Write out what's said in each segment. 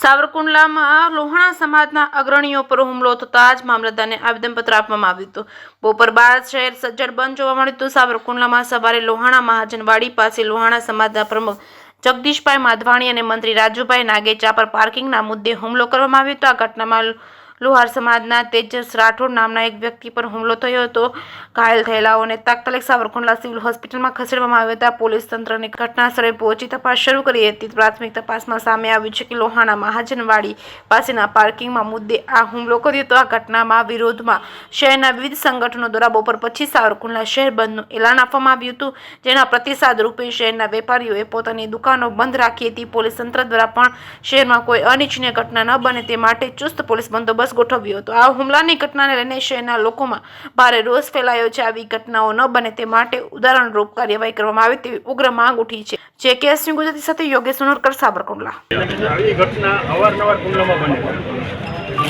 સાવરકુંડલામાં લોહાણા સમાજના અગ્રણીઓ પર હુમલો થતા જ મામલતદારને આવેદનપત્ર આપવામાં આવ્યું હતું. બપોર બાદ શહેર સજ્જડ બંધ જોવા મળ્યું હતું. સાવરકુંડલામાં સવારે લોહાણા મહાજનવાડી પાસે લોહાણા સમાજના પ્રમુખ જગદીશભાઈ માધવાણી અને મંત્રી રાજુભાઈ નાગેચા પર પાર્કિંગના મુદ્દે હુમલો કરવામાં આવ્યો હતો. આ ઘટનામાં લોહાર સમાજના તેજસ રાઠોડ નામના એક વ્યક્તિ પર હુમલો થયો હતો. ઘાયલ થયેલાઓને તાત્કાલિક સાવરકુંડલા સિવિલ હોસ્પિટલમાં ખસેડવામાં આવ્યા હતા. પોલીસ તંત્રની ઘટના સ્થળે પહોંચી તપાસ શરૂ કરી હતી. પ્રાથમિક તપાસમાં સામે આવ્યું છે કે લોહાણા મહાજનવાડી પાસેના પાર્કિંગમાં મુદ્દે આ હુમલો કર્યો હતો. આ ઘટનામાં વિરોધમાં શહેરના વિવિધ સંગઠનો દ્વારા બપોર પછી સાવરકુંડલા શહેર બંધનું એલાન આપવામાં આવ્યું હતું, જેના પ્રતિસાદ રૂપે શહેરના વેપારીઓએ પોતાની દુકાનો બંધ રાખી હતી. પોલીસ તંત્ર દ્વારા પણ શહેરમાં કોઈ અનિચ્છનીય ઘટના ન બને તે માટે ચુસ્ત પોલીસ બંદોબસ્ત ગોઠવ્યો હતો. આ હુમલાની ઘટનાને લઈને શહેરના લોકોમાં ભારે રોષ ફેલાયો છે. આવી ઘટનાઓ ન બને તે માટે ઉદાહરણરૂપ કાર્યવાહી કરવામાં આવે તેવી ઉગ્ર માંગ ઉઠી છે. જે કેસ ન્યૂઝ ગુજરાતી સાથે યોગેશ સોનરકર, સાબરકુંડલા. આવી ઘટના અવારનવાર કુંડલામાં બને.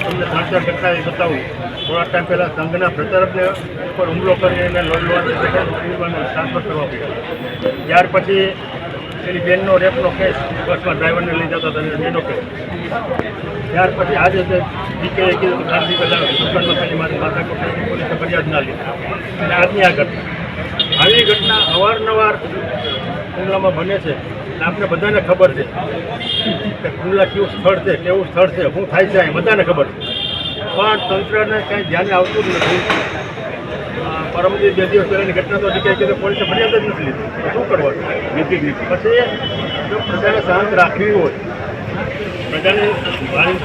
તમને 3-4 ઘટના એ બતાવું. થોડા ટાઈમ પહેલાં સંઘના પ્રચારકને ઉપર હુમલો કરી એને ટ્રાન્સફર કરવા પડ્યો. ત્યાર પછી એની બેનનો રેપનો કેસ, બસમાં ડ્રાઈવરને લઈ જતા હતા એનો કેસ. ત્યાર પછી આજે ડીકે કીધું કે 4 દિવસ પહેલાં દુકાનમાં ખાલી મારી માતા પોલીસે ફરિયાદ ના લીધી. અને આજની આ ઘટના, આવી ઘટના અવારનવાર કુંડલામાં બને છે. આપણે બધાને ખબર છે કે કુંડલા કેવું સ્થળ છે, કેવું સ્થળ છે, શું થાય છે, બધાને ખબર છે. પણ તંત્રને કાંઈ ધ્યાને આવતું જ નથી. પરમદી 2 દિવસ પહેલાંની ઘટના તો ડીકે કીધું પોલીસે ફરિયાદ જ નથી લીધી. શું કરવાનું? પછી જો પ્રજાને શાંત રાખવી હોય, પ્રજાની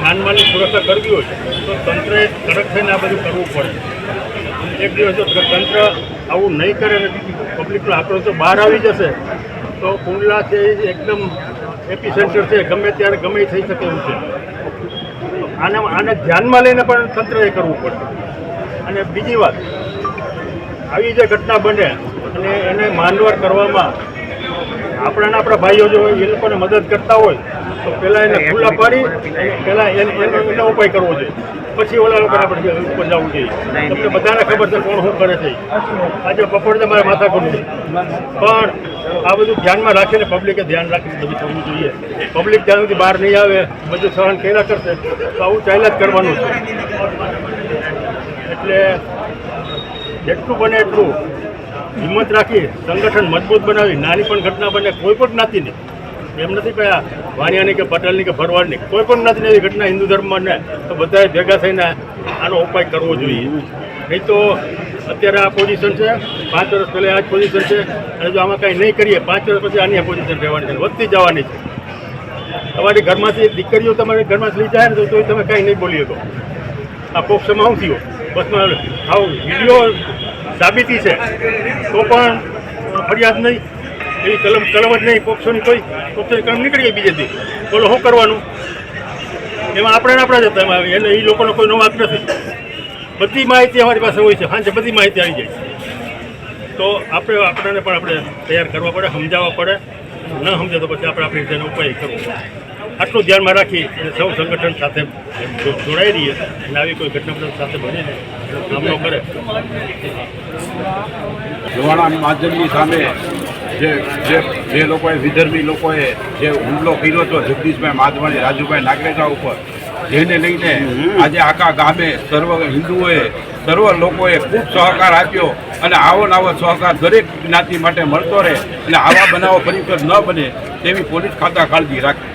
જાનમાલની સુરક્ષા કરવી હોય તો તંત્રએ કડક થઈને આ બધું કરવું પડે. એક દિવસ જો તંત્ર આવું નહીં કરે ને પબ્લિકનો આંકડો તો બહાર આવી જશે તો કુંડલા છે એ એકદમ એપી સેન્ટર છે, ગમે ત્યારે ગમે થઈ શકે એવું છે. આને ધ્યાનમાં લઈને પણ તંત્રએ કરવું પડે. અને બીજી વાત, આવી જે ઘટના બને અને એને માનવાર કરવામાં આપણા ભાઈઓ જો એ લોકોને મદદ કરતા હોય તો પહેલાં એને ખુલ્લા પાડી પહેલાં એનો ઉપાય કરવો જોઈએ, પછી ઓલા લોકોને આપણે ઉપર જવું જોઈએ. તમને બધાને ખબર છે કોણ શું કરે છે. આજે બપોરે મારે માથા કરવું છે, પણ આ બધું ધ્યાનમાં રાખીને પબ્લિકે ધ્યાન રાખીને બધું કરવું જોઈએ. પબ્લિક જ્યાં સુધી બહાર નહીં આવે, બધું સહન કર્યા કરશે તો આવું ચાલ્યા જ કરવાનું છે. એટલે જેટલું બને એટલું હિંમત રાખી સંગઠન મજબૂત બનાવી નાની પણ ઘટના બને, કોઈ પણ જ્ઞાતિની, એમ નથી કે વાણિયાની કે પટેલની કે ભરવાડની, કોઈ પણ જ્ઞાતિની એવી ઘટના હિન્દુ ધર્મમાં ને તો બધાએ ભેગા થઈને આનો ઉપાય કરવો જોઈએ. નહીં તો અત્યારે આ પોઝિશન છે, 5 વર્ષ પહેલાં આ જ પોઝિશન છે, અને જો આમાં કાંઈ નહીં કરીએ 5 વર્ષ પછી આની પોઝિશન રહેવાની છે, વધતી જવાની છે. તમારી ઘરમાંથી દીકરીઓ તમારી ઘરમાંથી લઈ જાય ને તો તમે કાંઈ નહીં બોલી શકો. આ પોક્ષમાં શું થયું? બસમાં આવું વિડીયો સાબિતી છે તો પણ ફરિયાદ નહીં, એવી કલમ જ નહીં. પોક્ષોની પોક્ષોની કલમ નીકળી ગઈ બીજેથી, બોલો શું કરવાનું? એમાં આપણે જતા એમાં એને એ લોકોનો કોઈ વાંક નથી. બધી માહિતી અમારી પાસે હોય છે, સાંજે બધી માહિતી આવી જાય. તો આપણને પણ આપણે તૈયાર કરવા પડે, સમજાવવા પડે. ન સમજે તો પછી આપણે આપણી રીતે ઉપાય કરવો. આટલું ધ્યાનમાં રાખી અને સૌ સંગઠન સાથે જોડાઈ રહીએ અને આવી કોઈ ઘટના સાથે બનીને સામનો કરે. લોહાણા મહાજનની સામે જે લોકોએ વિધર્મી લોકોએ જે હુમલો કર્યો હતો જગદીશભાઈ માધવાણી, રાજુભાઈ નાગરેજા ઉપર, જેને લઈને આજે આખા ગામે સર્વ હિન્દુઓએ, સર્વ લોકોએ ખૂબ સહકાર આપ્યો અને આવો સહકાર દરેક જ્ઞાતિ માટે મળતો રહે અને આવા બનાવો ફરી ન બને તેવી પોલીસ ખાતા કાળજી રાખે.